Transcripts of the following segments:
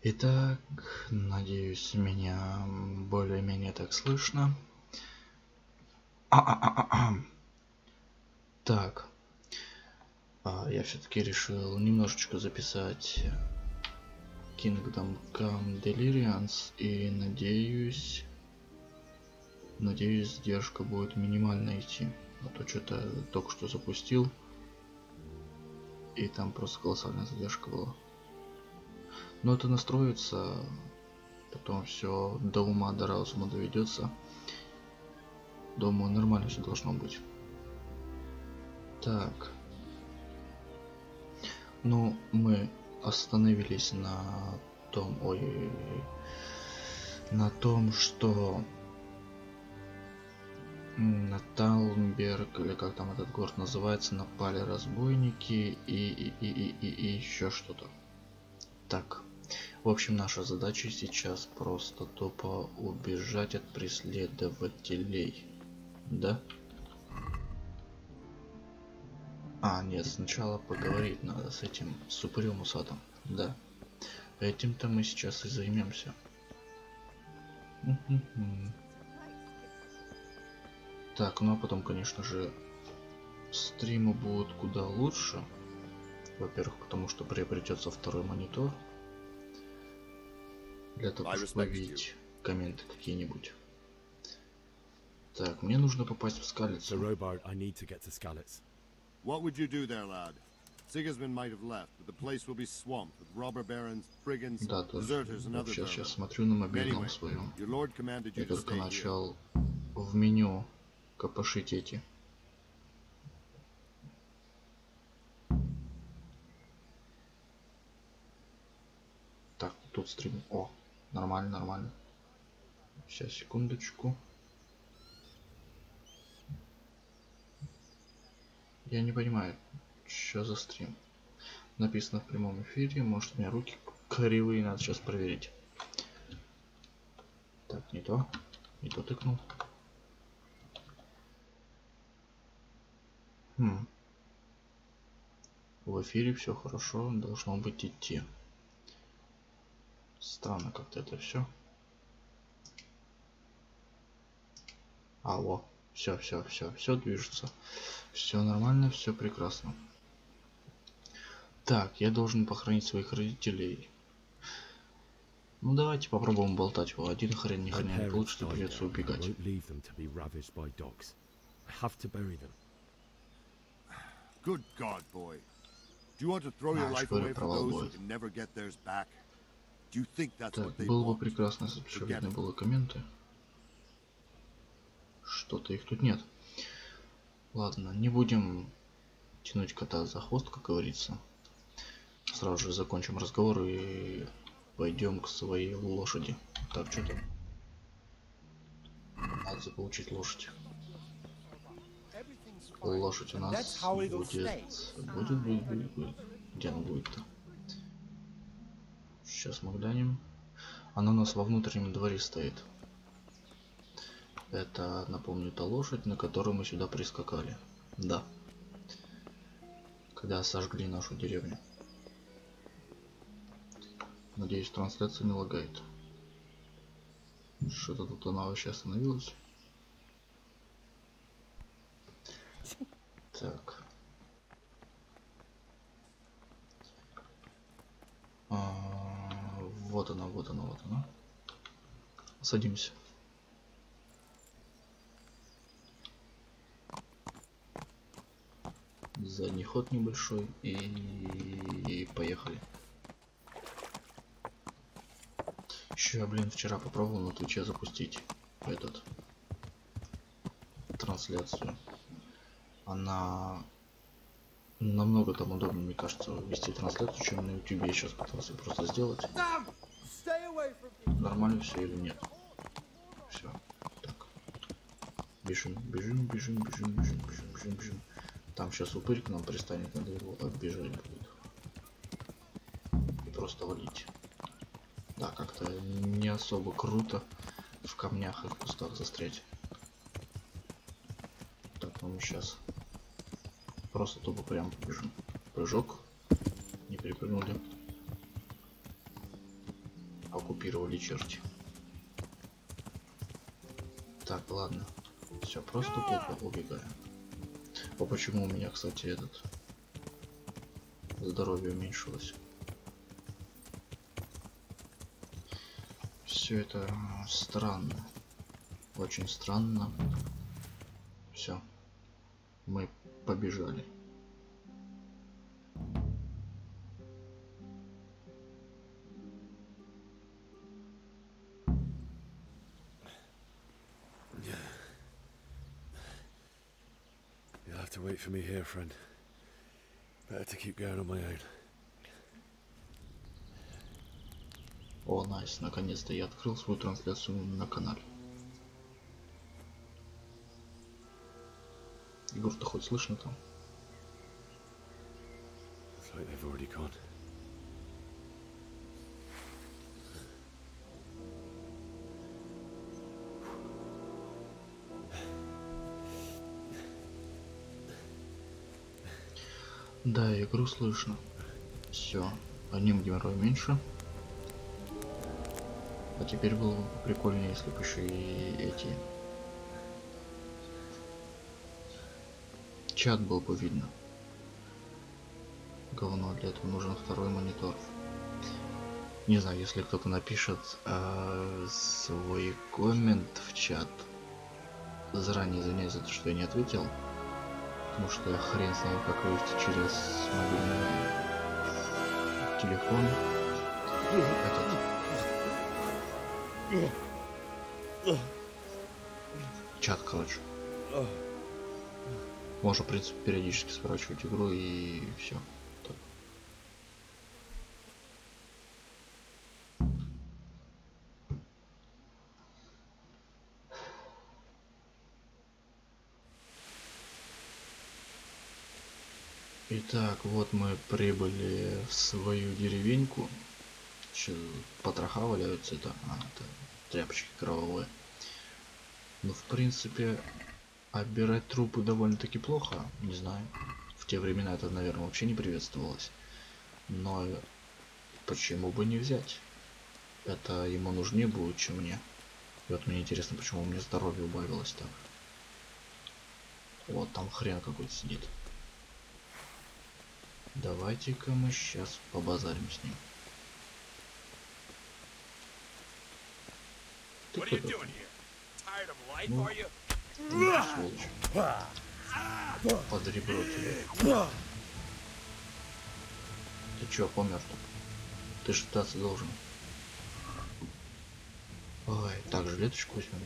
Итак, надеюсь, меня более-менее так слышно. Так, я все-таки решил немножечко записать Kingdom Come Deliverance и надеюсь, задержка будет минимально идти. А то что-то только что запустил и там просто колоссальная задержка была. Но это настроится, потом все до ума, до разума доведется. Думаю, нормально все должно быть. Так. Ну, мы остановились на том, на том, что на Талнберг, или как там этот город называется, напали разбойники и еще что-то. Так. В общем, наша задача сейчас просто тупо убежать от преследователей. Да? Нет, сначала поговорить надо с этим упырем усатым. Да. Этим-то мы сейчас и займемся. Так, ну а потом, конечно же, стримы будут куда лучше. Во-первых, потому что приобретется второй монитор. Для того, чтобы видеть комменты какие-нибудь. Так, мне нужно попасть в Скалицу. What would you do there, lad? Sigismund might have left, but the place will be swamped with robber barons, brigands, Да, deserters, and other vermin. Сейчас смотрю на мобильном своем. Я только начал в меню копошить эти. Так, тут стрим. О, нормально, нормально. Сейчас, секундочку. Я не понимаю, что за стрим. Написано в прямом эфире, может у меня руки кривые, надо сейчас проверить. Так, не то тыкнул. В эфире все хорошо, должно быть идти. Странно как-то это все. Алло, все движется. Все нормально, все прекрасно. Так, я должен похоронить своих родителей. Ну давайте попробуем болтать его. Один хрен ни хрена не получится, придется убегать. Good God, boy. Do you want to throw your life away for those who can never get theirs back? Do you think that's what they want? Было бы прекрасно, если бы еще видно было комменты. Что-то их тут нет. Ладно, не будем тянуть кота за хвост, как говорится. Сразу же закончим разговор и пойдем к своей лошади. Так, что там? Надо заполучить лошадь. Лошадь у нас будет. Где она будет-то? Сейчас мы глянем. Она у нас во внутреннем дворе стоит. Это, напомню, та лошадь, на которой мы сюда прискакали. Да. Когда сожгли нашу деревню. Надеюсь, трансляция не лагает. Что-то тут она вообще остановилась. Так. Вот она. Садимся. Задний ход небольшой и поехали. Еще я, вчера попробовал на Твиче запустить трансляцию. Она намного там удобнее, мне кажется, вести трансляцию, чем на YouTube. Я сейчас пытался просто сделать. Нормально все или нет? Все. Так. Бежим. Там сейчас упырь к нам пристанет, надо его оббежать будет. И просто валить. Да, как-то не особо круто в камнях и в кустах застрять. Так, ну мы сейчас просто тупо прям побежим. Прыжок. Не перепрыгнули. оккупировали черти. Так, ладно. Все, просто плохо убегаем. А почему у меня, кстати, этот здоровье уменьшилось? Все это странно. Очень странно. Все. Мы побежали. You'll have to wait for me here, friend. Better to keep going on my own. О, найс, наконец-то я открыл свою трансляцию на канале. Егор-то хоть слышно там? It's like they've already gone. Да, игру слышно. Все, одним геморрой меньше. А теперь было бы прикольнее, если бы еще и эти... Чат был бы видно. Говно, для этого нужен второй монитор. Не знаю, если кто-то напишет свой коммент в чат. Заранее извиняюсь за то, что я не ответил. Потому что я хрен знаю, как выйти через мобильный телефон. Чат, короче. Можно, в принципе, периодически сворачивать игру и все. Так. Итак, вот мы прибыли в свою деревеньку. Потроха валяются, это тряпочки кровавые. Но в принципе обирать трупы довольно-таки плохо, не знаю. В те времена это, наверное, вообще не приветствовалось. Но почему бы не взять? Это ему нужнее будет, чем мне. И вот мне интересно, почему у меня здоровье убавилось так. Вот там хрен какой-то сидит. Давайте-ка мы сейчас побазарим с ним. Ты кто такой? Ну, сволочь. Под ребро тебе. Ты чё, помер тут? Ты же питаться должен. Ой, так, жилеточку возьмем.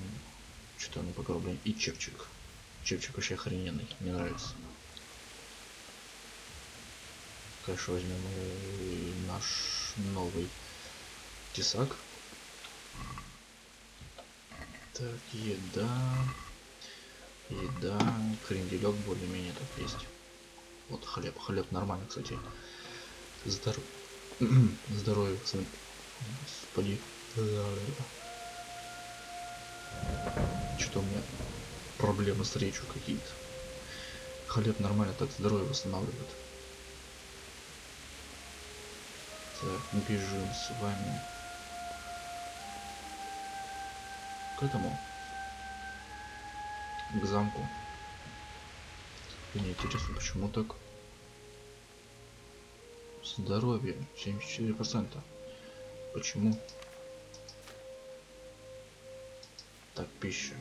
Что-то на погрубление. И чепчик. Чепчик вообще охрененный. Мне нравится. Конечно, возьмем и наш новый тесак. Так, еда. Еда. Кренделек более-менее так есть. Вот хлеб. Хлеб нормально, кстати. Здоровье, пацаны. Господи. Что у меня проблемы с речью какие-то. Хлеб нормально так здоровье восстанавливает. Так, бежим с вами к этому, к замку. Мне интересно, почему так? Здоровье 74%. Почему? Так, пища.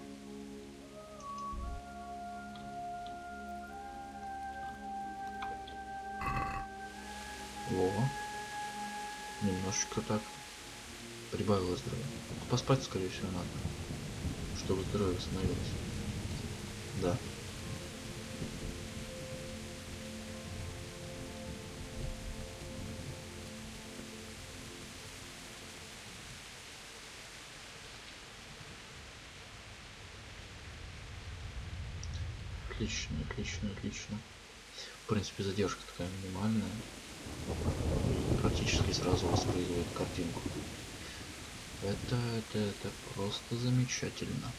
Во. Немножечко так прибавилось здоровье. Поспать, скорее всего, надо, чтобы здоровье восстановилось. Да. Отлично, отлично, отлично. В принципе, задержка такая минимальная. И практически сразу воспроизводит картинку. Это просто замечательно.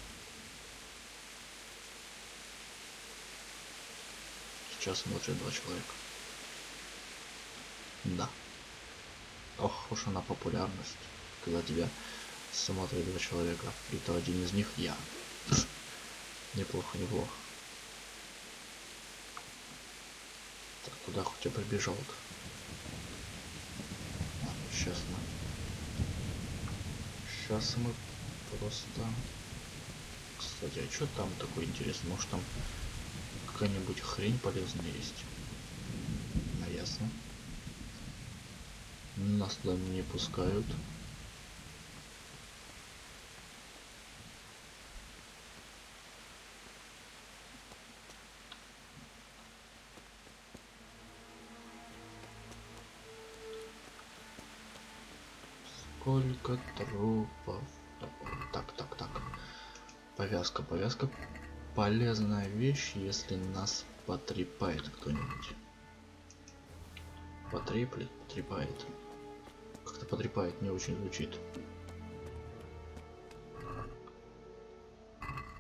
Сейчас смотрят 2 человека. Да. Ох уж она популярность. когда тебя смотрят два человека, и то один из них я. Неплохо, неплохо. Так, куда хоть я прибежал-то? Сейчас мы просто... Кстати, а что там такое интересное? Может там какая-нибудь хрень полезная есть? Ну, ясно. Нас туда не пускают. Сколько трупов. Так. Повязка. Полезная вещь, если нас потрепает кто-нибудь. Потрепает. Как-то потрепает не очень звучит.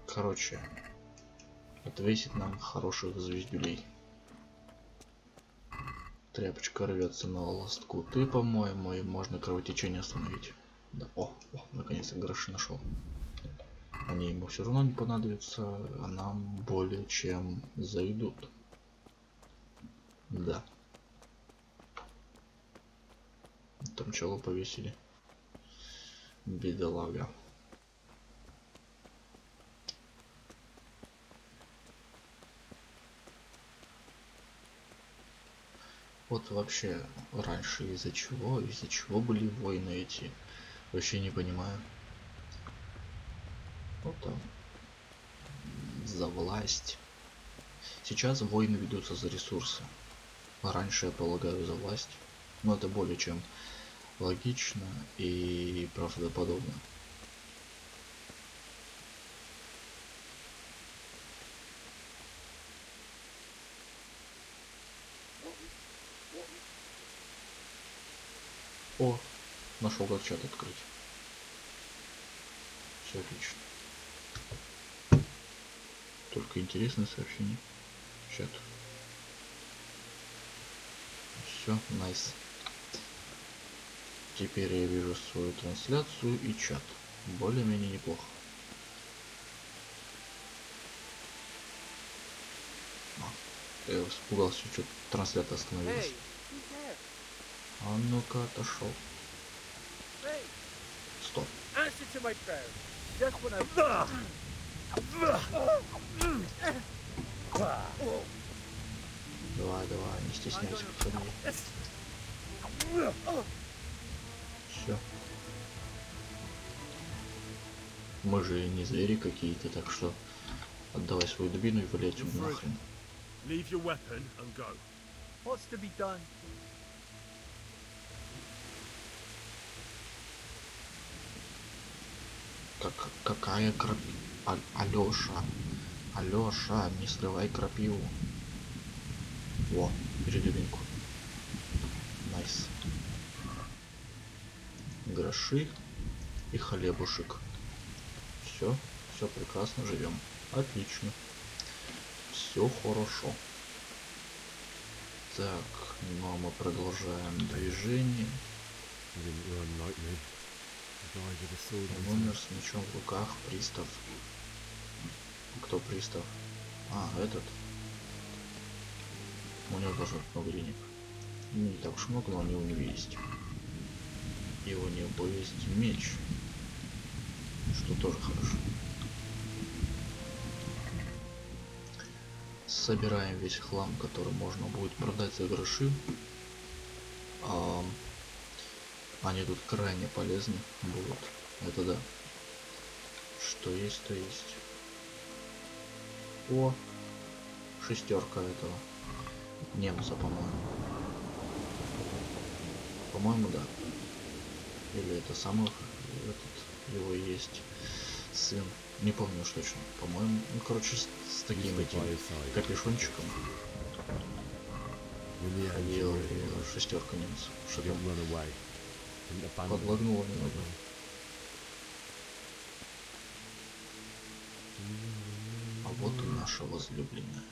Короче, отвесит нам хороших звездюлей. Тряпочка рвется на ластку. Ты, по-моему, и можно кровотечение остановить. Да. О, наконец-то гроши нашел. Они ему все равно не понадобятся, а нам более чем зайдут. Да. Там чело повесили. Бедолага. Вот вообще раньше из-за чего были войны эти? Вообще не понимаю. Вот там. За власть. Сейчас войны ведутся за ресурсы. А раньше, я полагаю, за власть. Но это более чем логично и правдоподобно. О, нашел как чат открыть. Все отлично. Только интересное сообщение. Чат. Все, найс. Теперь я вижу свою трансляцию и чат. Более-менее неплохо. Я испугался, что трансляция остановилась. А ну-ка, отошел. Стоп. Давай, не стесняйся, подходи. Все. Мы же не звери какие-то, так что отдавай свою дубину и валяй отсюда нахрен. Какая крапива? Алёша, не срывай крапиву. Во, бери дубинку. Найс. Гроши и хлебушек. Все прекрасно, живем. Отлично. Все хорошо. Так, ну а мы продолжаем движение. Номер с мечом в руках, пристав. Кто пристав? А, этот. У него должно быть много денег. Не так уж много, но у него есть. И у него есть меч. Что тоже хорошо. Собираем весь хлам, который можно будет продать за гроши. Они тут крайне полезны будут. Это да. Что есть, то есть. О, шестерка этого немца, по-моему. По-моему, да. Или это самый этот его есть сын. Не помню уж точно. По-моему, ну короче, с таким этим капюшончиком. Ходил шестерка немцев. Что-то подлагнуло немного. А вот и наша возлюбленная.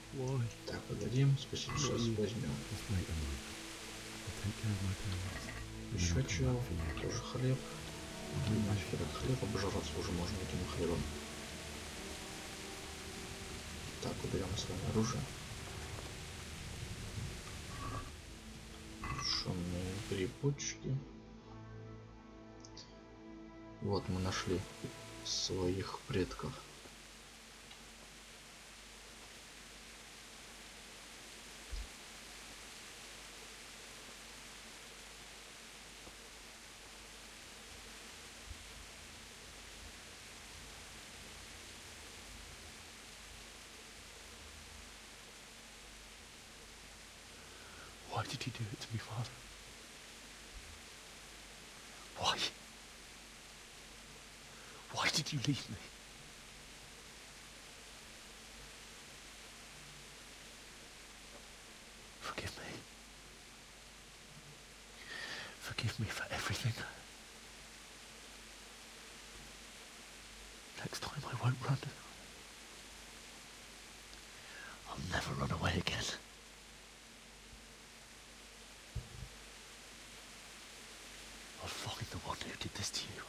Так, погодим, спасибо, сейчас возьмем. Еще чего? Тоже хлеб. Нахер от хлеба обжраться уже можно этим хлебом. Так, уберем с вами оружие. Шумные грибочки. Вот мы нашли своих предков. Why did you do it to me, Father? Why? Why did you leave me? Forgive me. Forgive me for everything. Next time I won't run. I'll never run away again. I'll find the one who did this to you.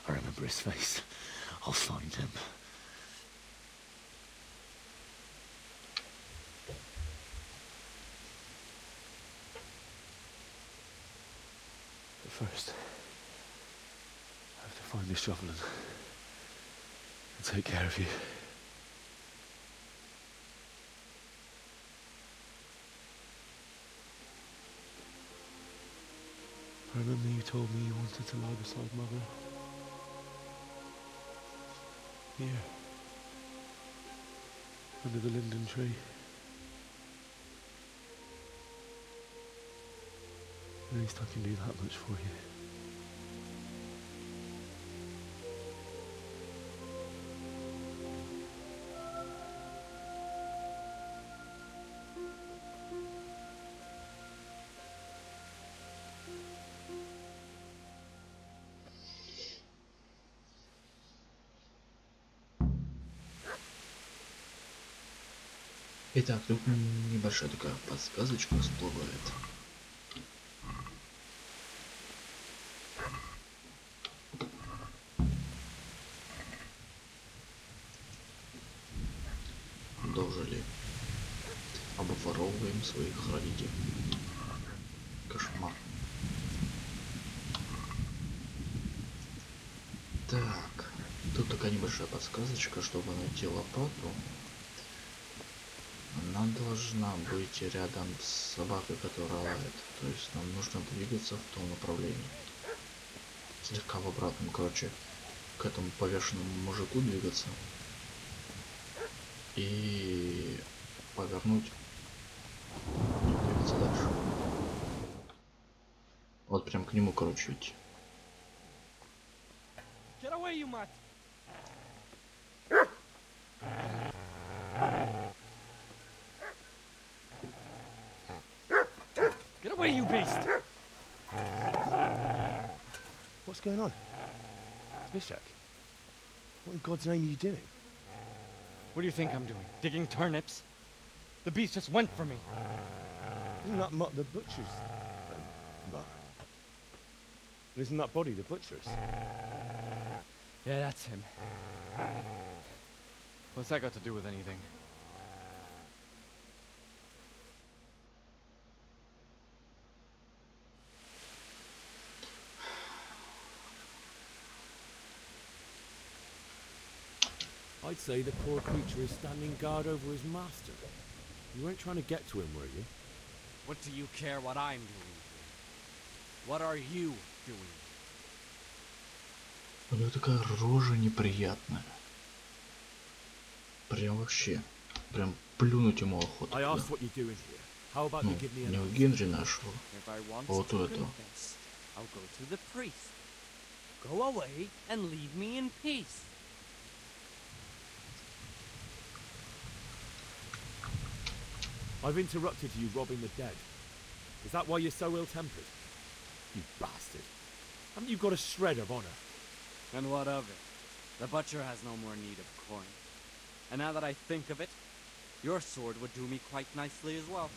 I remember his face. I'll find him. But first, I have to find this shovel and take care of you. I remember you told me you wanted to lie beside Mother. Here. Under the linden tree. At least I can do that much for you. Итак, тут небольшая такая подсказочка всплывает. Дожили. Обворовываем своих родителей. Кошмар. Так, тут такая небольшая подсказочка, чтобы найти лопату. Она должна быть рядом с собакой, которая лает. То есть нам нужно двигаться в том направлении. Слегка в обратном, короче, к этому повешенному мужику двигаться. И повернуть. И двигаться дальше. Вот прям к нему, короче, идти. Get away, you beast! What's going on? Bishak? What in God's name are you doing? What do you think I'm doing? Digging turnips? The beast just went for me. Isn't that the butcher's? Mark? Isn't that body the butcher's? Yeah, that's him. What's that got to do with anything? I'd say the poor creature is standing guard over his master. You weren't trying to get to him, were you? What do you care what I'm doing? What are you doing? У него такая рожа неприятная. Прям вообще. Прям плюнуть ему охота. I asked what you're doing here. How about you give me Не an у answer? Генри нашего. If I want Вот to у этого. confess, I'll go to the priest. Go away and leave me in peace. I've interrupted you robbing the dead. Is that why you're so ill-tempered? You bastard. Haven't you got a shred of honor? And what of it? The butcher has no more need of coin. And now that I think of it, your sword would do me quite nicely as well.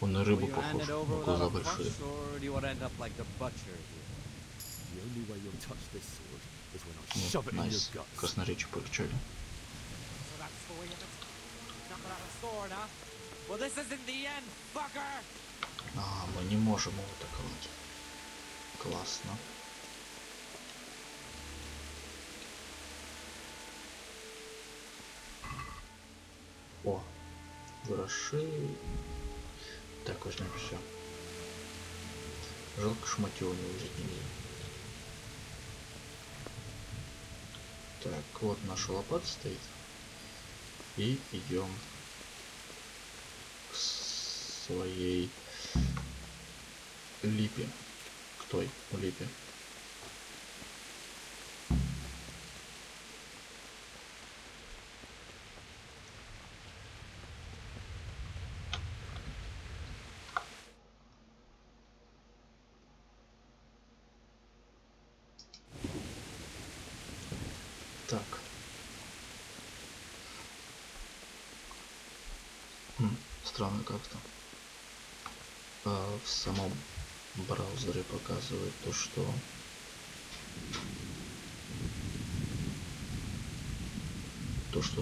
Он на Will рыбу you hand похож, it over но without глаза a большие. fuss, or do you want to end up like the butcher here? The only way you'll touch this sword is when I Ну, shove it in your найс. guts. Красноречие полегчали. So that's the way of it. Not without a sword, huh? Well, this isn't the end, fucker! А, мы не можем его атаковать. Классно. О, гроши. Так, возьмем все. Жалко, шматье не взять нельзя. Так, вот наша лопата стоит. И идем к своей липе. К той липе. Так. Странно как-то. В самом браузере показывает то, что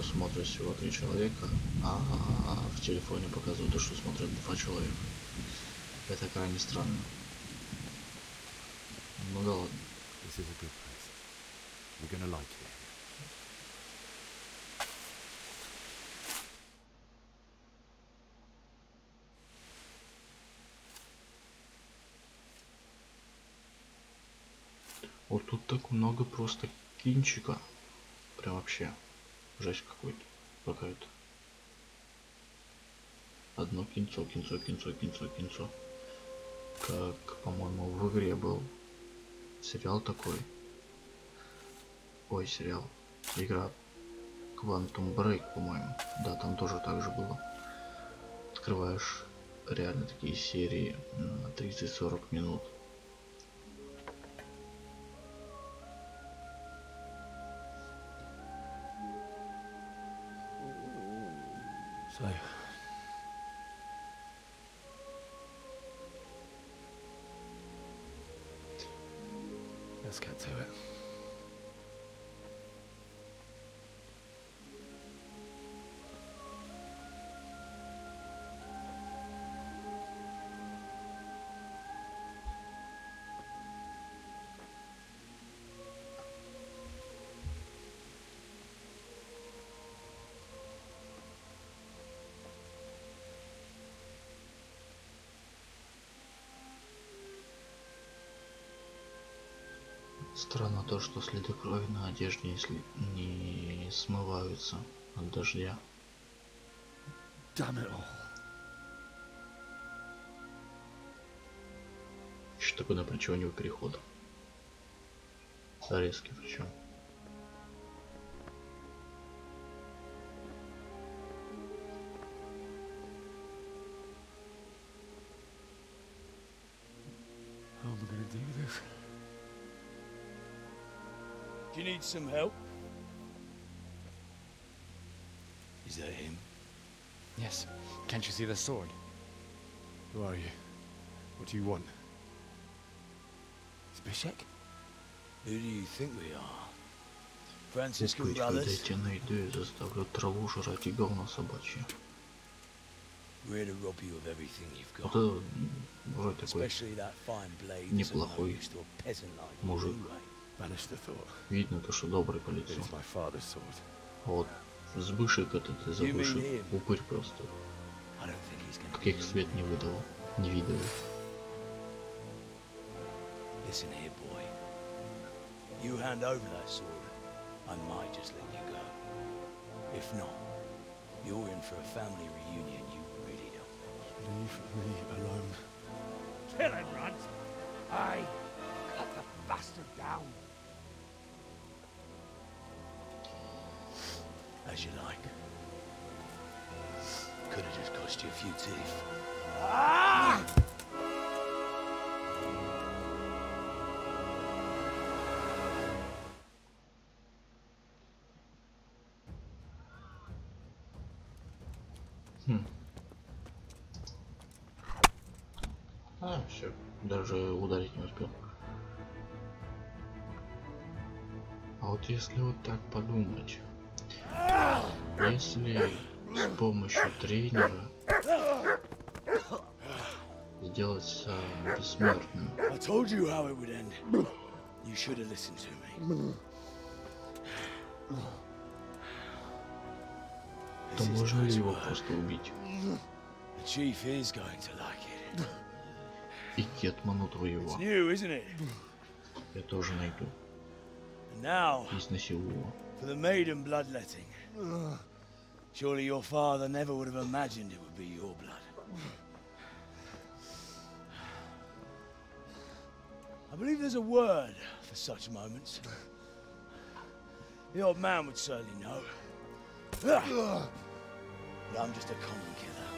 смотрит всего 3 человека, а в телефоне показывает то, что смотрят 2 человека. Это крайне странно. Ну да ладно. This is a good place. You're gonna like it. Вот тут так много просто кинчика. Прям вообще жесть какой-то. Какая-то. Одно кинцо. Как, по-моему, в игре был сериал такой. Ой, сериал. Игра Quantum Break, по-моему. Да, там тоже так же было. Открываешь реально такие серии на 30-40 минут. So, let's get to it. Странно то, что следы крови на одежде не смываются от дождя. Damn it all. Еще такой на плечо у него переход. Резкий причем. How am I gonna do this? Do you need some help? Is that him? Yes. Can't you see the sword? Who are you? What do you want? Zbyszek? Who do you think we are? Franciscan Пусть, когда я brothers? тебя найду, я заставлю траву жрать и говно собачье. We're to rob you of everything you've got. Это вроде такой Especially that fine blade that's of no неплохой use to a peasant like you мужик. anyway. Banish the thought. Видно то, что добрый по It лицу. is my father's sword. А вот Збышек этот и You mean Забышек, him? упырь просто. I don't think he's gonna Каких свет не выдавал, не видывал. Listen here, boy. You hand over that sword, I might just let you go. If not, you're in for a family reunion you really don't want. Leave me alone. Kill him, Runt! Aye! Cut the bastard down! As you like. Could have just cost you a few teeth. Ah! А, все, даже ударить не успел. вот если вот так подумать, если с помощью тренера сделать бессмертным, то можно ли его просто убить? И Кетману твоего. Я тоже найду. Изнасилую его. For the maiden bloodletting. Surely your father never would have imagined it would be your blood. I believe there's a word for such moments. The old man would certainly know. But I'm just a common killer.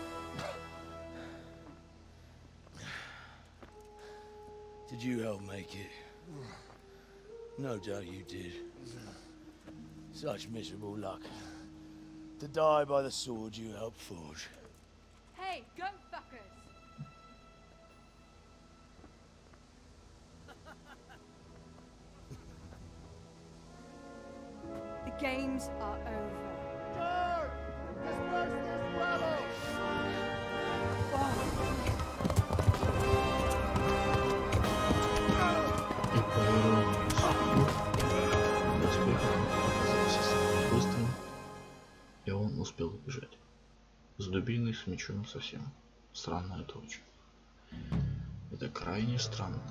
Did you help make it? No doubt you did. Such miserable luck. To die by the sword you helped forge. Hey, go fuckers! The games are over. George! Disperse this rebel! И по иронии судьбы, доспех оказался самым быстрым, и он успел убежать. С дубиной, с мечом совсем. Странно это очень. Это крайне странно.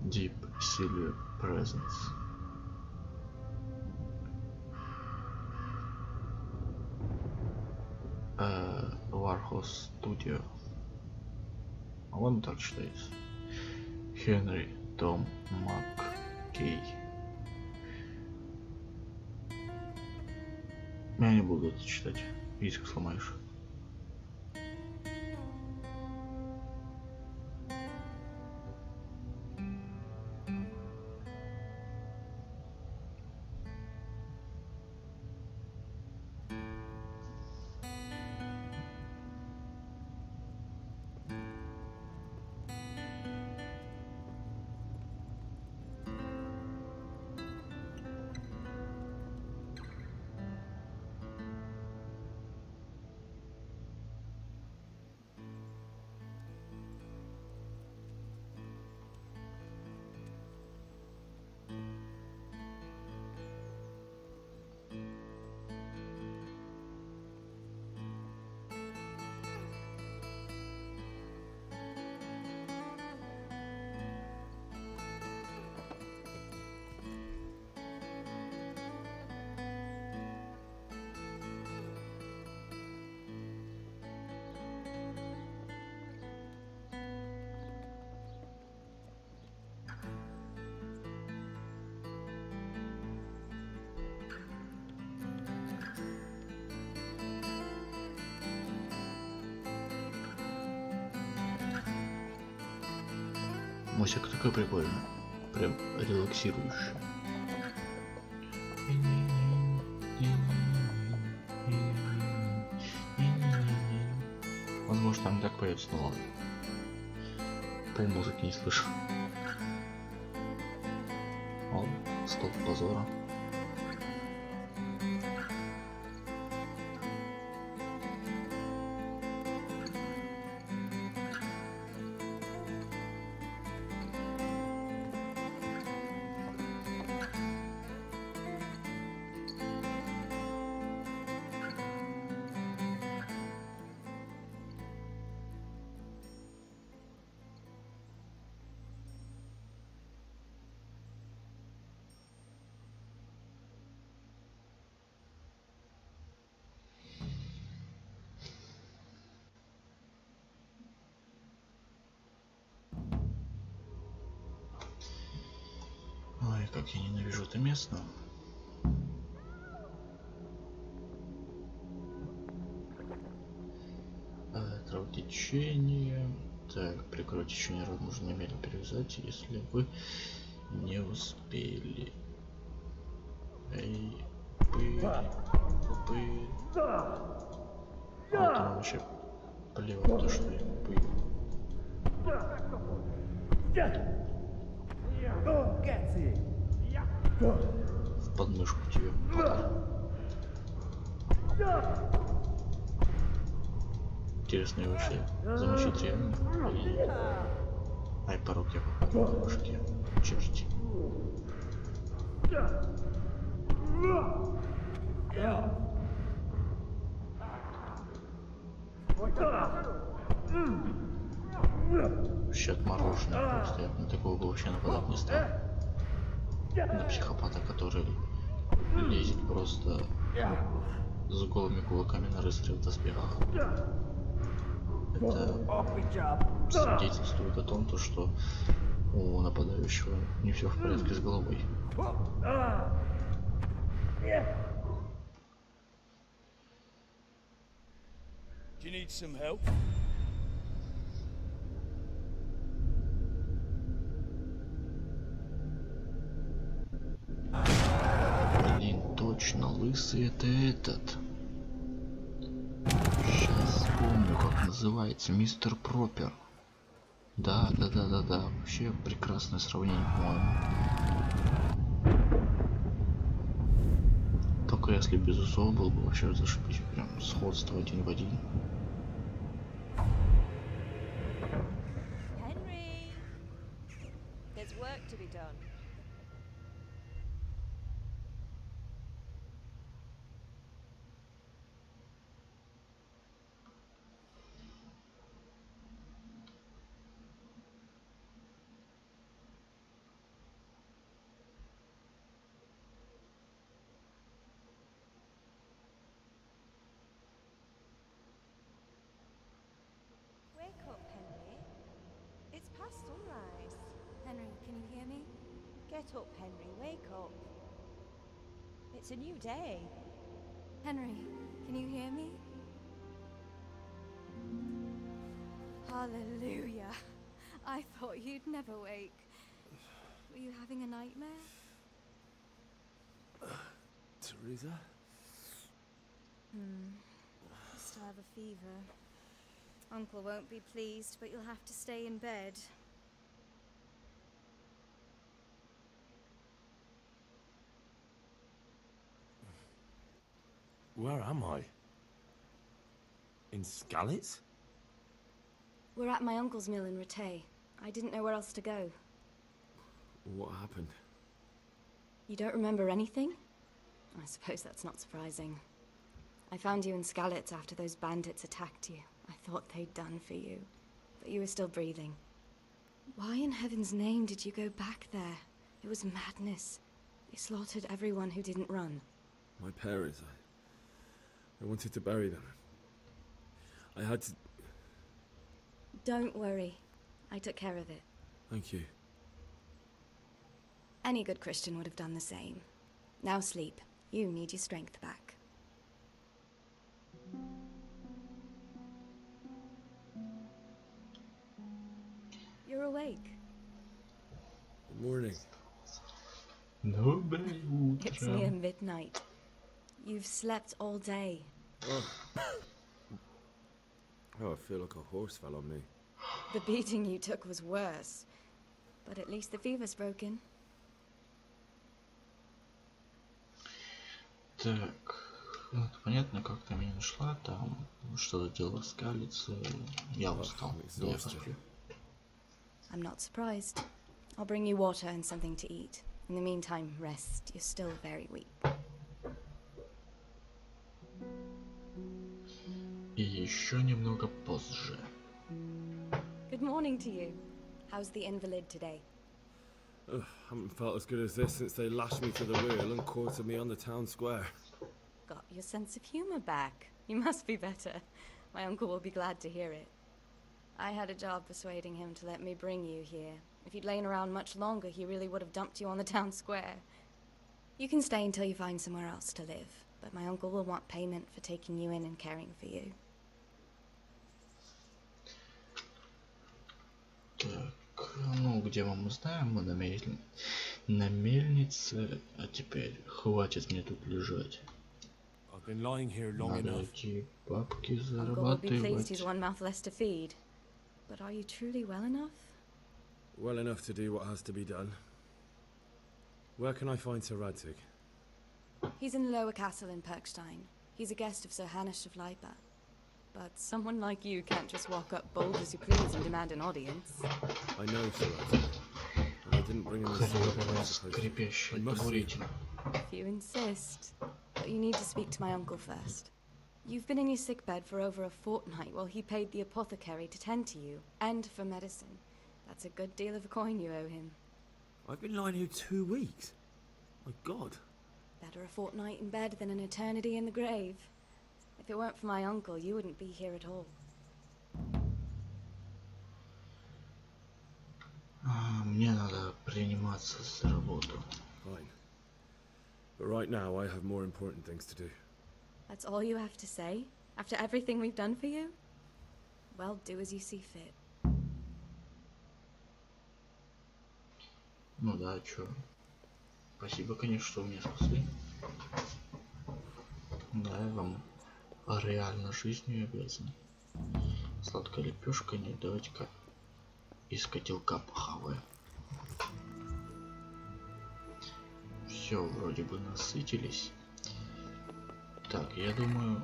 Deep Silver Presence. Warhol Studio. А вон так читается. Henry Tom McKay. Я не буду это читать. Язык сломаешь. Музыка такая прикольная, прям релаксирующая. Возможно, там так появится, но ладно. Пол музыки не слышу. О, стол позора. Ой, как я ненавижу это место. Травотечение. Так, прикройте течение рот нужно немедленно перевязать, если вы не успели. Эй, пыль, пыль. А вот там вообще плевать то, что я пыль. В подмышку тебе. Интересно, и вообще замочить реально? Или нет? Ай, порог я попал по башке. Черти. Вообще отмороженный просто. Я на такого бы вообще нападать не стал. На психопата, который лезет просто с голыми кулаками на рыцаря в доспехах. Это свидетельствует о том, что у нападающего не все в порядке с головой. Do you need some help? Блин, точно, лысый это этот. Сейчас вспомню, как называется, мистер Пропер. Да. Вообще прекрасное сравнение, по-моему. Только если без усов был бы вообще зашибись, прям сходство один в один. Henry, there's work to be done. Wake up, Henry. It's past sunrise. Henry, can you hear me? Get up, Henry. Wake up. It's a new day. Henry, can you hear me? Hallelujah. I thought you'd never wake. Were you having a nightmare? Teresa? You still have a fever. Uncle won't be pleased, but you'll have to stay in bed. Where am I? In Skalitz? We're at my uncle's mill in Rattay. I didn't know where else to go. What happened? You don't remember anything? I suppose that's not surprising. I found you in Skalitz after those bandits attacked you. I thought they'd done for you, but you were still breathing. Why in heaven's name did you go back there? It was madness. They slaughtered everyone who didn't run. My parents, I wanted to bury them. I had to... Don't worry. I took care of it. Thank you. Any good Christian would have done the same. Now sleep. You need your strength back. You're awake. Good morning. Доброе утро. It's near midnight. You've slept all day. Oh, I feel like a horse fell on me. The beating you took was worse. But at least the fever's broken. Так, вот, понятно, как ты меня нашла, там что-то делала в Скалице. Я устал. Да, я посплю. I'm not surprised. I'll bring you water and something to eat. In the meantime, rest. You're still very weak. И еще немного позже. Good morning to you. How's the invalid today? Ugh, haven't felt as good as this since they lashed me to the wheel and quartered me on the town square. Got your sense of humor back. You must be better. My uncle will be glad to hear it. I had a job persuading him to let me bring you here. If you'd lain around much longer, he really would have dumped you on the town square. You can stay until you find somewhere else to live, but my uncle will want payment for taking you in and caring for you. Так, ну где мы знаем, мы на мельнице, а теперь хватит мне тут лежать. I've been lying here long Надо enough. эти бабки Uncle will be pleased he's зарабатывать. one mouth less to feed. But are you truly well enough? Well enough to do what has to be done. Where can I find Sir Radzig? He's in the lower castle in Perkstein. He's a guest of Sir Hanush of Leipa. But someone like you can't just walk up bold as you please and demand an audience. I know Sir Radzig. And I didn't bring him the sword I was supposed to. I must see him. If you insist. But you need to speak to my uncle first. You've been in your sickbed for over a fortnight while he paid the apothecary to tend to you, and for medicine. That's a good deal of a coin you owe him. I've been lying here 2 weeks. My God. Better a fortnight in bed than an eternity in the grave. If it weren't for my uncle, you wouldn't be here at all. Мне надо приниматься за работу. Fine. But right now I have more important things to do. That's all you have to say? After everything we've done for you? Well, do as you see fit. Ну да, чё. Спасибо, конечно, что вы меня спасли. Да, я вам реально жизнью обязан. Сладкая лепешка, не давайте-ка из котелка похаваю. Все, вроде бы насытились. Так, я думаю...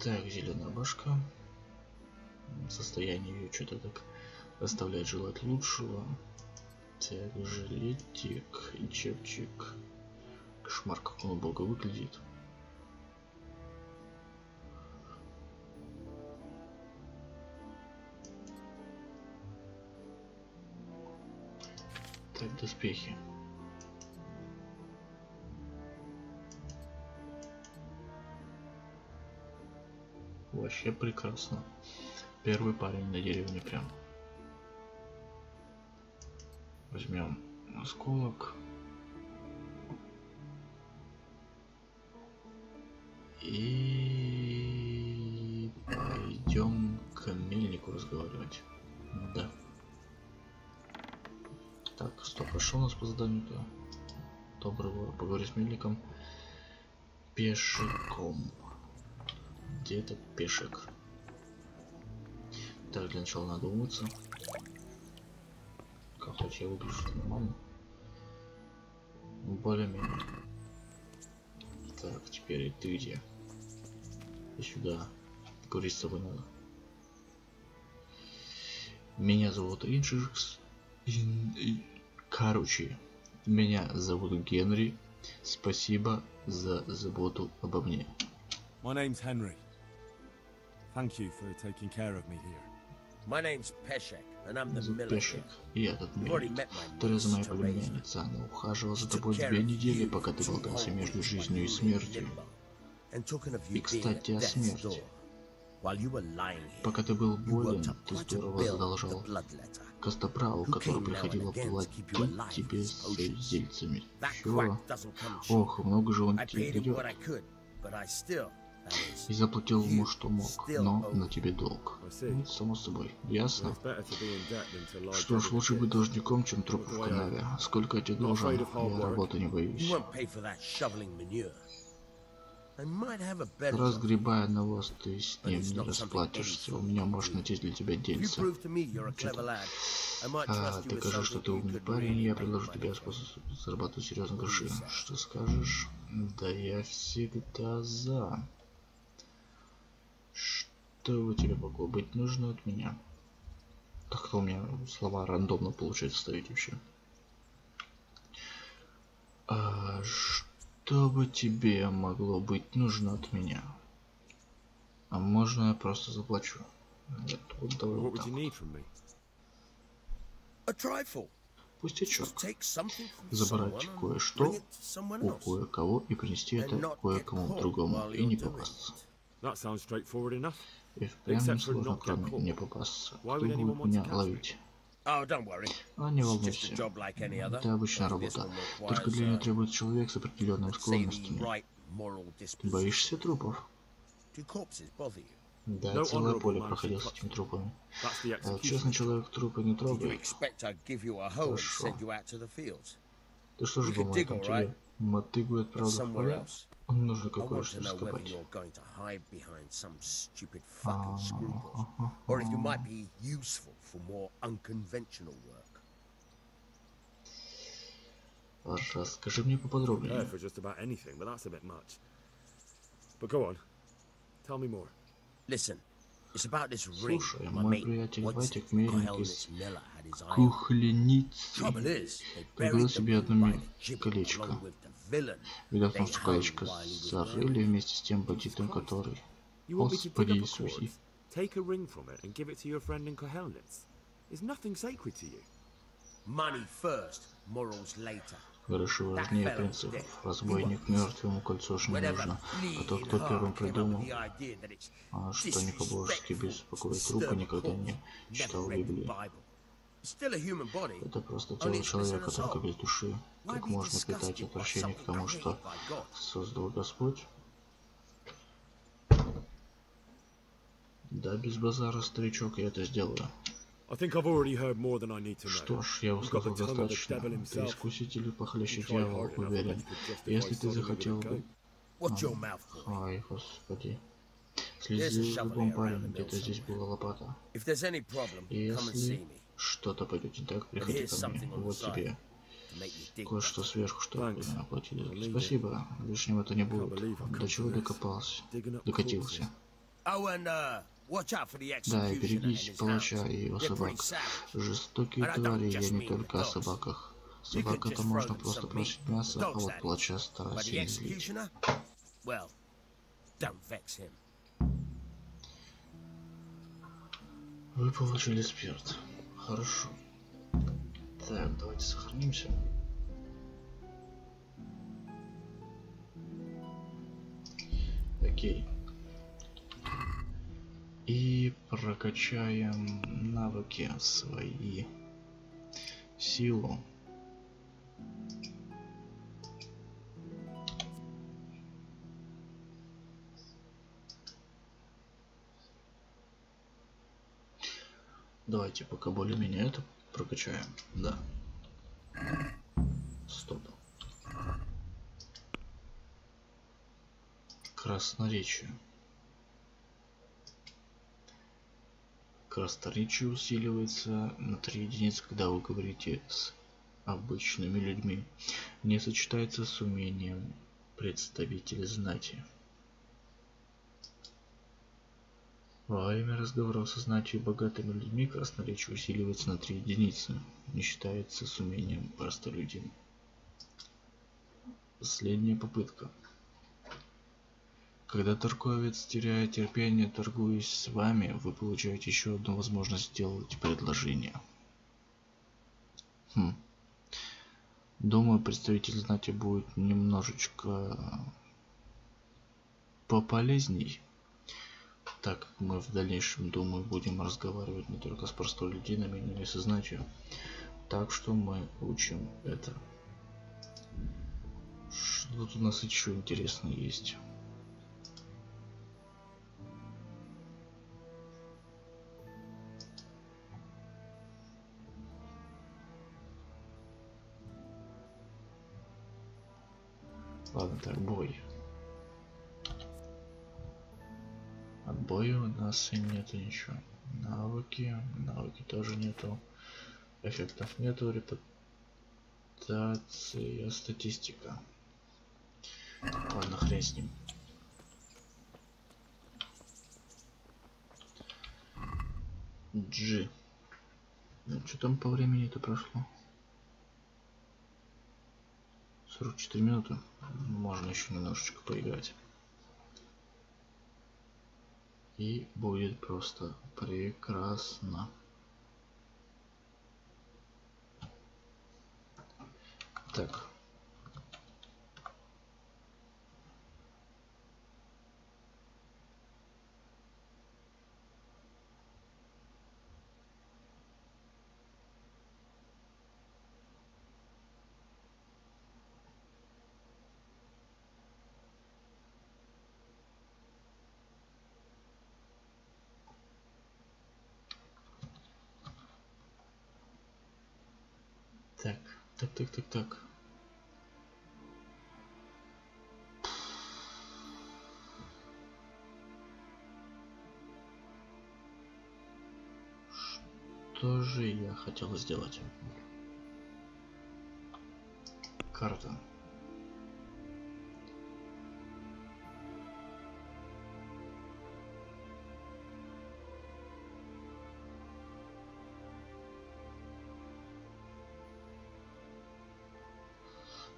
Так, зеленая башка. Состояние ее что-то так оставляет желать лучшего. Так, жилетик и чепчик. Кошмар, как он убого выглядит. Так, доспехи. Вообще прекрасно. Первый парень на деревне прям. Возьмем осколок. И пойдем к мельнику разговаривать. Да. Так, стоп, а что у нас по заданию-то? Доброго, поговори с мельником. Пешком. Где этот пешек? Так, для начала надо умыться. Как хоть я выгляжу нормально. Более-менее. Так, теперь и ты где? И сюда. Говорить с тобой надо. Меня зовут Инджикс. Короче, меня зовут Генри. Спасибо за заботу обо мне. My name's Henry. Thank you for taking care of me here. My name's Peshek, and I'm the miller. Пешек. И этот мельник. Тереза моя племянница. Она ухаживала за тобой 2 недели, пока ты болтался между жизнью и смертью. И, кстати, о смерти. Пока ты был болен, ты здорово задолжал Костоправу, который приходил платить тебе с зельцами. Чего? Ох, много же он тебе дает. И заплатил ему что мог, но на тебе долг. Ну, само собой, ясно. Что ж, лучше быть должником, чем труп в канаве. Сколько я тебе должен, я работы не боюсь. Разгребая навоз, ты с ним не расплатишься. У меня может найтись для тебя дельца. Докажи, что ты умный парень, и я предложу тебе способ зарабатывать серьезные гроши. Что скажешь? Да я всегда за. Что у тебя могло быть нужно от меня? Как-то у меня слова рандомно получается ставить вообще. Что бы тебе могло быть нужно от меня? А можно я просто заплачу? Нет, вот давай вот так. Пустячок. Забрать кое-что у кое-кого и принести это кое-кому другому и не попасться. И впрямь несложно, кроме не попасться. Кто будет меня ловить? А не волнуйся. Это обычная работа. Только для нее требуется человек с определенными склонностями. Ты боишься трупов? Да, целое поле проходил с этими трупами. Честный человек трупы не трогает. Хорошо. Ты что же думаешь, там тебе мотыгует правда в поля? Нужно I кое want что to know whether раскопать. you're going to hide behind some stupid fucking scruples, or if you might be useful for more unconventional work. Расскажи мне поподробнее. Prepared for just about anything, but that's a bit much. But go on. Tell me more. Listen, it's about this ring Слушай, my мой mate приятель Watson Ватик Мельник Cohelness из Miller had his eye on. Кухленицы Trouble is, they купил buried the себе одно ring by the gibbet колечко. along with the villain Видав, they что hung колечко while he was зарыли wearing it. вместе с тем бандитом, который... You want me to dig Господи up a Иисусе. corpse, take a ring from it, and give it to your friend in Cohelnitz? Is nothing sacred to you? Money first, morals later. Хорошо, важнее принципов. Разбойник мертв, ему кольцо уж не нужно. А тот, кто первым придумал, что не по-божески беспокоить трупа, никогда не читал Библии. Это просто тело человека, только без души. Как можно питать отвращение к тому, что создал Господь? Да, без базара, старичок, я это сделаю. Что ж, я услышал достаточно. Ты искуситель и похлеще дьявола, уверен. Если ты захотел бы... Ай, господи. Следи за зубом, парень, где-то здесь была лопата. Если что-то пойдет не так, приходи ко мне. Вот тебе кое-что сверху, что оплатили. Спасибо, лишнего-то не будет. До чего докопался? Докатился. Да, и берегись палача и его собак. Жестокие твари, я не только о собаках. Собака-то можно просто просить мясо, а вот палача старайся не злить. Вы получили спирт. Хорошо. Так, давайте сохранимся. Окей. И прокачаем навыки свои. Силу. Давайте пока более-менее это прокачаем. Да. Стоп. Красноречие. Красноречие усиливается на 3 единицы, когда вы говорите с обычными людьми. Не сочетается с умением представителя знати. Во время разговоров со знатью и богатыми людьми красноречие усиливается на 3 единицы. Не считается с умением простолюдин. Последняя попытка. Когда торговец теряет терпение, торгуясь с вами, вы получаете еще одну возможность сделать предложение. Думаю, представитель знати будет немножечко пополезней, так как мы в дальнейшем, думаю, будем разговаривать не только с простолюдинами, но и со знатью. Так что мы учим это. Что тут у нас еще интересно есть? Ладно, так, бой. От боя у нас и нету ничего. Навыки тоже нету. Эффектов нету. Репутация, статистика. Ладно, хрен с ним. G. Ну, что там по времени-то прошло? 44 минуты. Можно еще немножечко поиграть. И будет просто прекрасно. Так. Так. Что же я хотел сделать? Карта.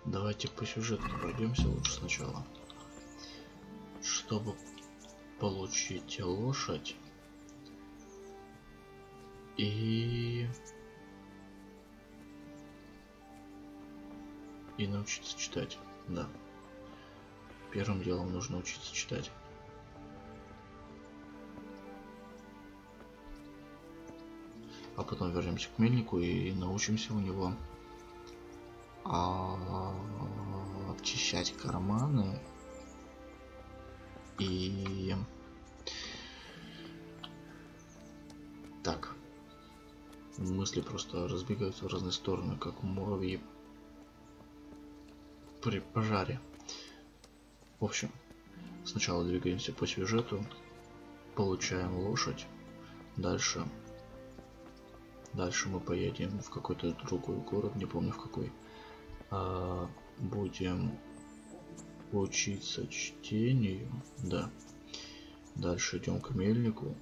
Давайте по сюжету пройдемся лучше сначала. Чтобы получить лошадь и научиться читать. Да. Первым делом нужно учиться читать. А потом вернемся к мельнику и научимся у него обчищать карманы и так. Мысли просто разбегаются в разные стороны, как муравьи при пожаре. В общем, сначала двигаемся по сюжету, получаем лошадь, дальше мы поедем в какой-то другой город, не помню в какой. Будем учиться чтению, да. Дальше идем к мельнику,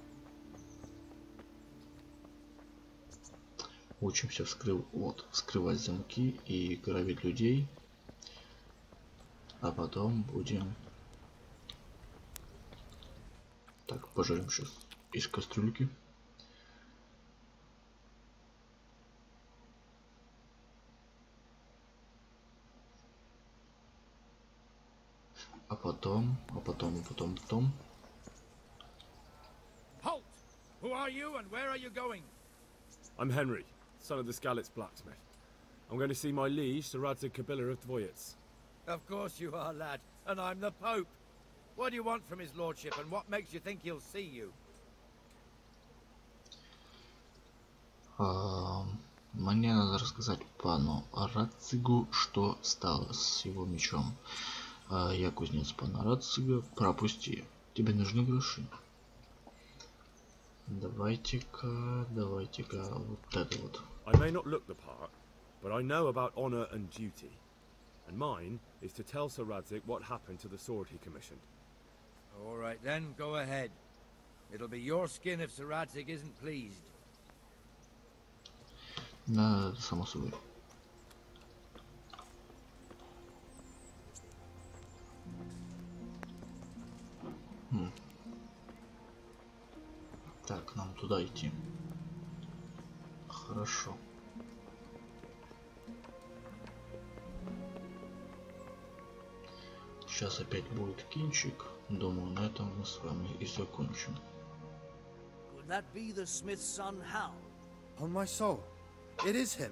учимся вскрывать замки и грабить людей, а потом будем так, пожарим сейчас из кастрюльки. А потом. Halt! Who are you and where are you going? I'm Henry, son of the Skalitz blacksmith. I'm going to see my liege, Sir Radzig Kabila of Dvoyets. Of course you are, lad, and I'm the Pope. What do you want from his lordship, and what makes you think he'll see you? Мне надо рассказать пану Радцигу, что стало с его мечом. Я кузнец пана Рацига, пропусти. Тебе нужны гроши. Давайте-ка, вот это вот. I may not look the part, but I know about honor and duty. And mine is to tell Sir Radzig what happened to the sword he commissioned. All right then, go ahead. It'll be your skin if Sir Radzig isn't pleased. Да, само собой. Так, нам туда идти. Хорошо. Сейчас опять будет кинчик. Думаю, на этом мы с вами и закончим. Could that be the smith's son, Hal? On my soul, it is him.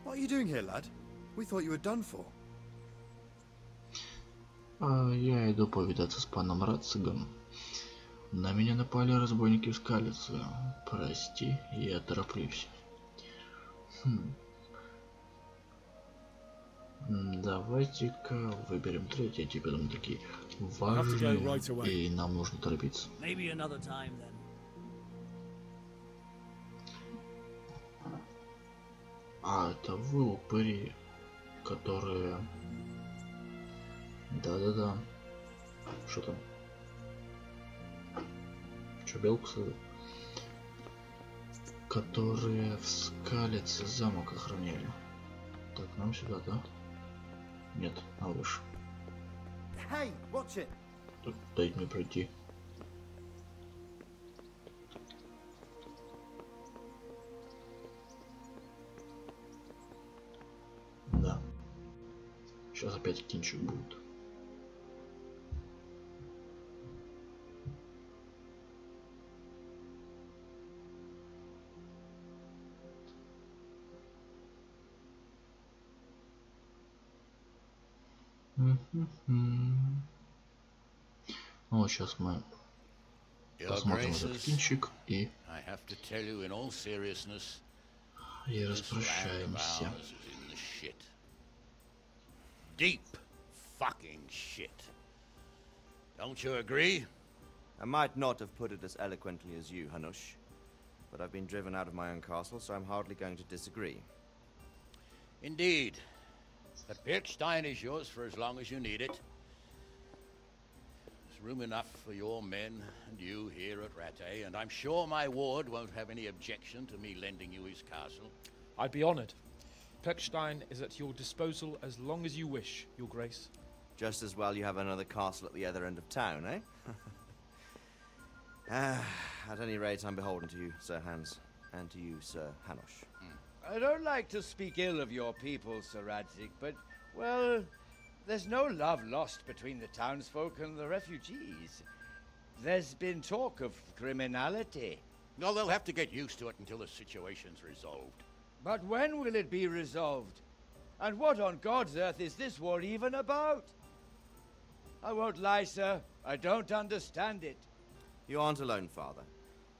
What are you doing here, lad? We thought you were done for. Я иду повидаться с паном Рацигом. На меня напали разбойники в Скалице. Прости, я тороплюсь. Давайте-ка выберем третий, типа там такие важные, и нам нужно торопиться. А это вы упыри, которые... Да-да-да. Что там? Что, белку садят? Которые в Скалице замок охраняли. Так, нам сюда, да? Нет, а выше. Hey, watch it. Тут дайте мне пройти. Да. Сейчас опять кинчик будет. Ну, сейчас мы посмотрим этот кинчик и распрощаемся. Deep fucking shit. Don't you agree? I might not have put it as eloquently as you, Hanush. but I've been driven out of my own castle, so I'm hardly going to disagree. Indeed. But Birkstein is yours for as long as you need it. There's room enough for your men and you here at Rattay, and I'm sure my ward won't have any objection to me lending you his castle. I'd be honored. Birkstein is at your disposal as long as you wish, Your Grace. Just as well you have another castle at the other end of town, eh? At any rate, I'm beholden to you, Sir Hans, and to you, Sir Hanush. I don't like to speak ill of your people, Sir Radzig, but, well, there's no love lost between the townsfolk and the refugees. There's been talk of criminality. Well, they'll have to get used to it until the situation's resolved. But when will it be resolved? And what on God's earth is this war even about? I won't lie, sir. I don't understand it. You aren't alone, Father.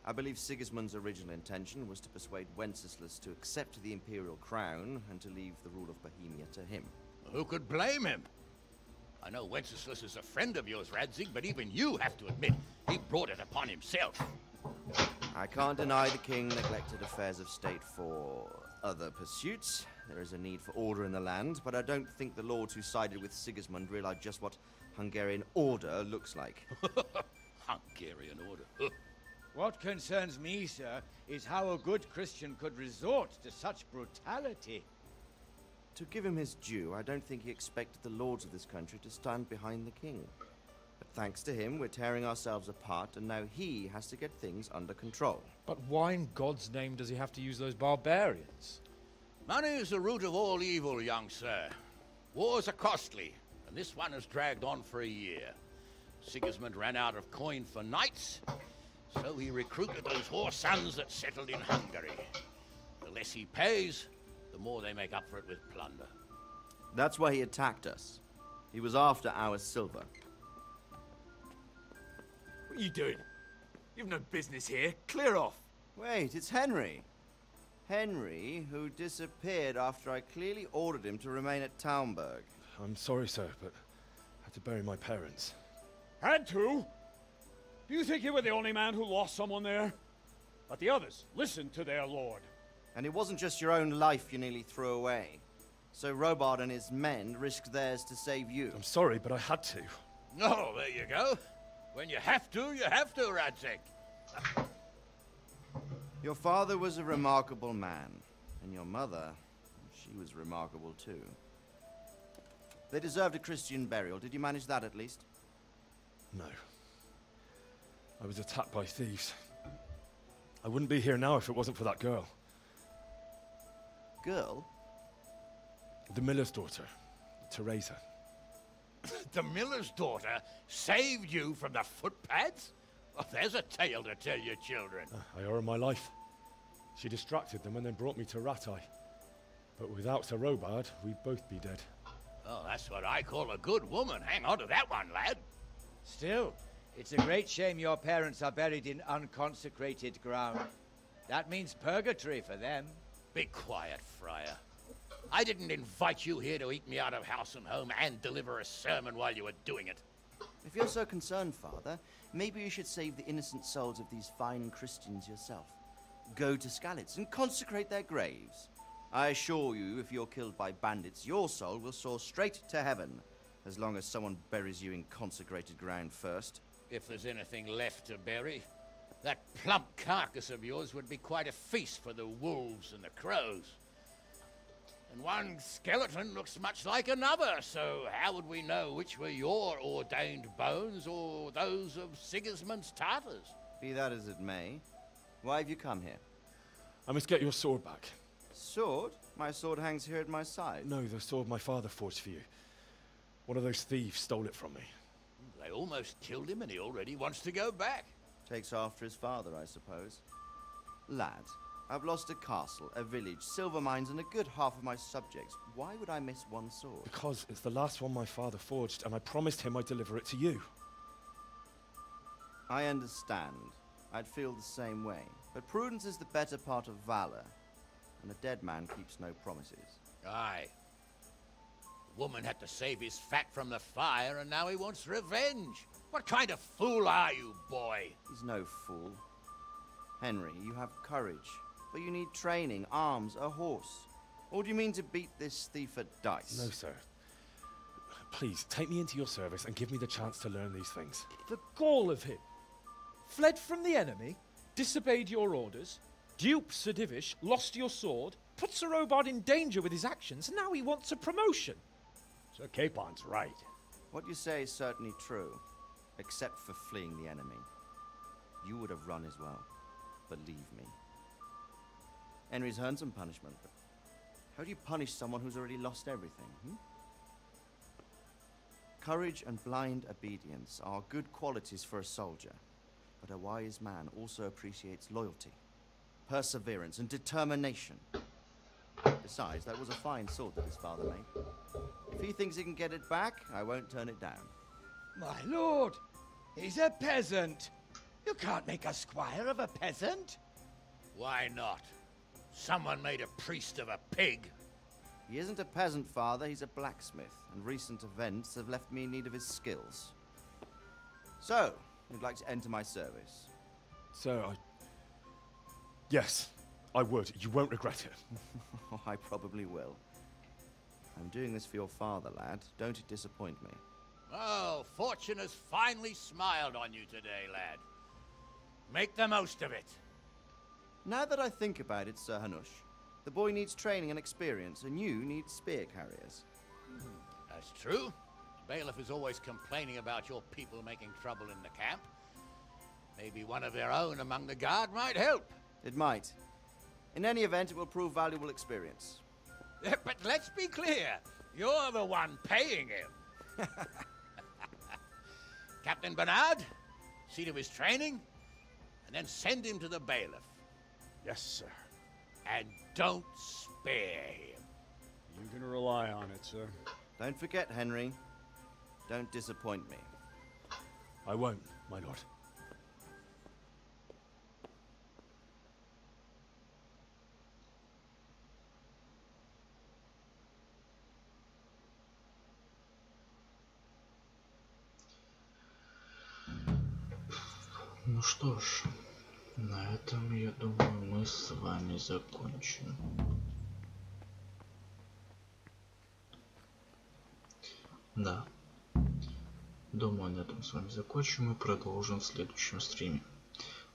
I believe Sigismund's original intention was to persuade Wenceslas to accept the imperial crown and to leave the rule of Bohemia to him. Who could blame him? I know Wenceslas is a friend of yours, Radzig, but even you have to admit he brought it upon himself. I can't deny the king neglected affairs of state for other pursuits. There is a need for order in the land, but I don't think the lords who sided with Sigismund realized just what Hungarian order looks like. Hungarian order? What concerns me, sir, is how a good Christian could resort to such brutality. To give him his due, I don't think he expected the lords of this country to stand behind the king. But thanks to him, we're tearing ourselves apart, and now he has to get things under control. But why in God's name does he have to use those barbarians? Money is the root of all evil, young sir. Wars are costly, and this one has dragged on for a year. Sigismund ran out of coin for knights, so he recruited those whore sons that settled in Hungary. The less he pays, the more they make up for it with plunder. That's why he attacked us. He was after our silver. What are you doing? You've no business here. Clear off. Wait, it's Henry. Henry, who disappeared after I clearly ordered him to remain at Taunberg. I'm sorry, sir, but I had to bury my parents. Had to? Do you think you were the only man who lost someone there? But the others listened to their lord. And it wasn't just your own life you nearly threw away. So Robard and his men risked theirs to save you. I'm sorry, but I had to. Oh, there you go. When you have to, Radzig. Your father was a remarkable man, and your mother, she was remarkable too. They deserved a Christian burial. Did you manage that at least? No. I was attacked by thieves. I wouldn't be here now if it wasn't for that girl. Girl? The miller's daughter, Teresa. The miller's daughter saved you from the footpads? Well, there's a tale to tell your children. I owe her my life. She distracted them and then brought me to Rattay. But without Sir Robard, we'd both be dead. Oh, that's what I call a good woman. Hang on to that one, lad. Still, it's a great shame your parents are buried in unconsecrated ground. That means purgatory for them. Be quiet, Friar. I didn't invite you here to eat me out of house and home and deliver a sermon while you were doing it. If you're so concerned, Father, maybe you should save the innocent souls of these fine Christians yourself. Go to Skalitz and consecrate their graves. I assure you, if you're killed by bandits, your soul will soar straight to heaven, as long as someone buries you in consecrated ground first. If there's anything left to bury, that plump carcass of yours would be quite a feast for the wolves and the crows. And one skeleton looks much like another, so how would we know which were your ordained bones or those of Sigismund's Tartars? Be that as it may, why have you come here? I must get your sword back. Sword? My sword hangs here at my side. No, the sword my father forged for you. One of those thieves stole it from me. They almost killed him and he already wants to go back. Takes after his father, I suppose. Lad, I've lost a castle, a village, silver mines, and a good half of my subjects. Why would I miss one sword? Because it's the last one my father forged, and I promised him I'd deliver it to you. I understand. I'd feel the same way. But prudence is the better part of valor, and a dead man keeps no promises. Aye. The woman had to save his fat from the fire, and now he wants revenge. What kind of fool are you, boy? He's no fool. Henry, you have courage, but you need training, arms, a horse. Or do you mean to beat this thief at dice? No, sir. Please, take me into your service and give me the chance to learn these things. The gall of him. Fled from the enemy, disobeyed your orders, duped Sir Divish, lost your sword, put Sir Robard in danger with his actions, and now he wants a promotion. Sir Capon's right. What you say is certainly true, except for fleeing the enemy. You would have run as well, believe me. Henry's earned some punishment, but how do you punish someone who's already lost everything, Courage and blind obedience are good qualities for a soldier, but a wise man also appreciates loyalty, perseverance, and determination. Besides, that was a fine sword that his father made. If he thinks he can get it back, I won't turn it down. My lord, he's a peasant. You can't make a squire of a peasant. Why not? Someone made a priest of a pig. He isn't a peasant, father, he's a blacksmith, and recent events have left me in need of his skills. So, you'd like to enter my service? Sir, yes, I would. You won't regret it. I probably will. I'm doing this for your father, lad. Don't it disappoint me. Oh, fortune has finally smiled on you today, lad. Make the most of it. Now that I think about it, Sir Hanush, the boy needs training and experience, and you need spear carriers. That's true. The bailiff is always complaining about your people making trouble in the camp. Maybe one of their own among the guard might help. It might. In any event, it will prove valuable experience. But let's be clear. You're the one paying him. Captain Bernard, see to his training, and then send him to the bailiff. Yes, sir. And don't spare him. You can rely on it, sir. Don't forget, Henry. Don't disappoint me. I won't, my lord. Ну что ж, на этом, я думаю, мы с вами закончим. Да. Думаю, на этом с вами закончим и продолжим в следующем стриме.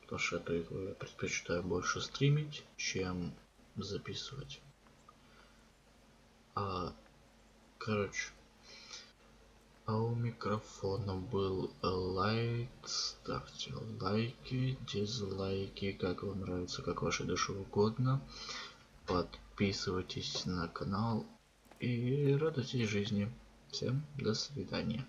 Потому что эту игру я предпочитаю больше стримить, чем записывать. Короче. А у микрофона был Лайт. Ставьте лайки, дизлайки, как вам нравится, как вашей душе угодно. Подписывайтесь на канал и радуйтесь жизни. Всем до свидания.